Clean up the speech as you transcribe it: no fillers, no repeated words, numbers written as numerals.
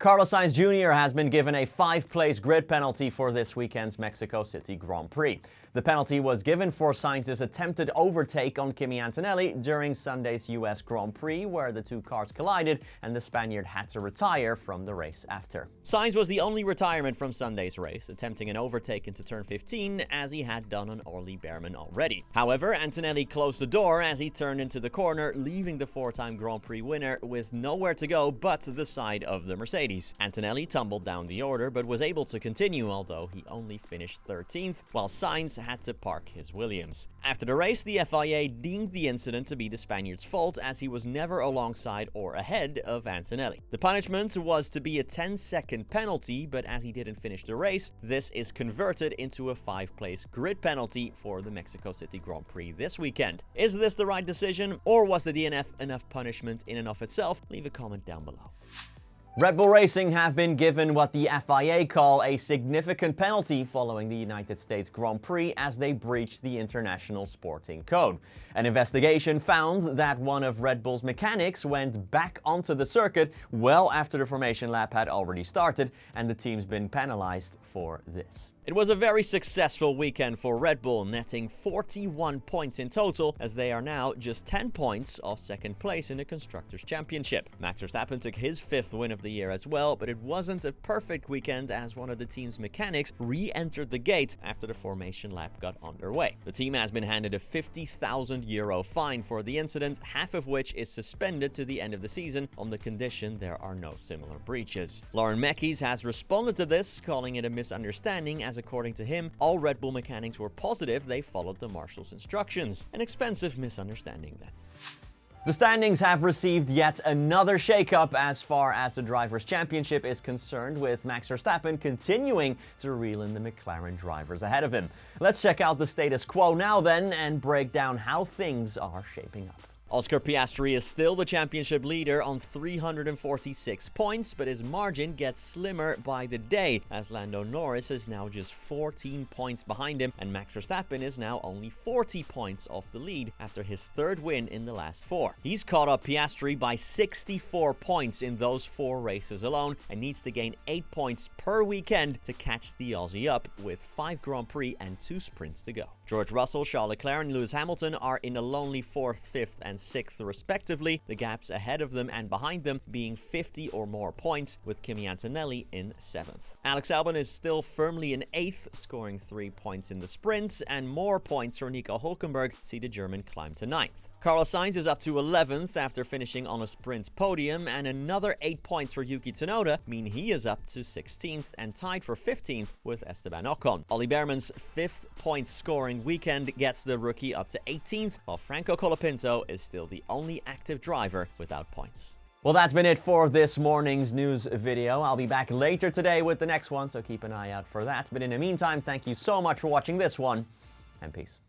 Carlos Sainz Jr. has been given a 5-place grid penalty for this weekend's Mexico City Grand Prix. The penalty was given for Sainz's attempted overtake on Kimi Antonelli during Sunday's US Grand Prix, where the two cars collided and the Spaniard had to retire from the race after. Sainz was the only retirement from Sunday's race, attempting an overtake into turn 15 as he had done on Ollie Bearman already. However, Antonelli closed the door as he turned into the corner, leaving the 4-time Grand Prix winner with nowhere to go but the side of the Mercedes. Antonelli tumbled down the order but was able to continue, although he only finished 13th, while Sainz had to park his Williams. After the race, the FIA deemed the incident to be the Spaniard's fault as he was never alongside or ahead of Antonelli. The punishment was to be a 10-second penalty, but as he didn't finish the race, this is converted into a 5-place grid penalty for the Mexico City Grand Prix this weekend. Is this the right decision, or was the DNF enough punishment in and of itself? Leave a comment down below. Red Bull Racing have been given what the FIA call a significant penalty following the United States Grand Prix as they breached the International Sporting Code. An investigation found that one of Red Bull's mechanics went back onto the circuit well after the formation lap had already started, and the team's been penalized for this. It was a very successful weekend for Red Bull, netting 41 points in total, as they are now just 10 points off second place in the Constructors' Championship. Max Verstappen took his 5th win of the year as well, but it wasn't a perfect weekend as one of the team's mechanics re-entered the gate after the formation lap got underway. The team has been handed a €50,000 fine for the incident, half of which is suspended to the end of the season on the condition there are no similar breaches. Lauren Mekies has responded to this, calling it a misunderstanding as according to him, all Red Bull mechanics were positive they followed the marshal's instructions. An expensive misunderstanding then. The standings have received yet another shakeup as far as the Drivers' Championship is concerned, with Max Verstappen continuing to reel in the McLaren drivers ahead of him. Let's check out the status quo now then and break down how things are shaping up. Oscar Piastri is still the championship leader on 346 points, but his margin gets slimmer by the day, as Lando Norris is now just 14 points behind him, and Max Verstappen is now only 40 points off the lead after his 3rd win in the last 4. He's caught up Piastri by 64 points in those 4 races alone, and needs to gain 8 points per weekend to catch the Aussie up, with 5 Grand Prix and 2 sprints to go. George Russell, Charles Leclerc, and Lewis Hamilton are in a lonely 4th, 5th, and 6th respectively, the gaps ahead of them and behind them being 50 or more points, with Kimi Antonelli in 7th. Alex Albon is still firmly in 8th, scoring 3 points in the sprints, and more points for Nico Hülkenberg see the German climb to 9th. Carlos Sainz is up to 11th after finishing on a sprint podium, and another 8 points for Yuki Tsunoda mean he is up to 16th and tied for 15th with Esteban Ocon. Ollie Bearman's 5th point scoring weekend gets the rookie up to 18th, while Franco Colapinto is still the only active driver without points. Well, that's been it for this morning's news video. I'll be back later today with the next one, so keep an eye out for that. But in the meantime, thank you so much for watching this one, and peace.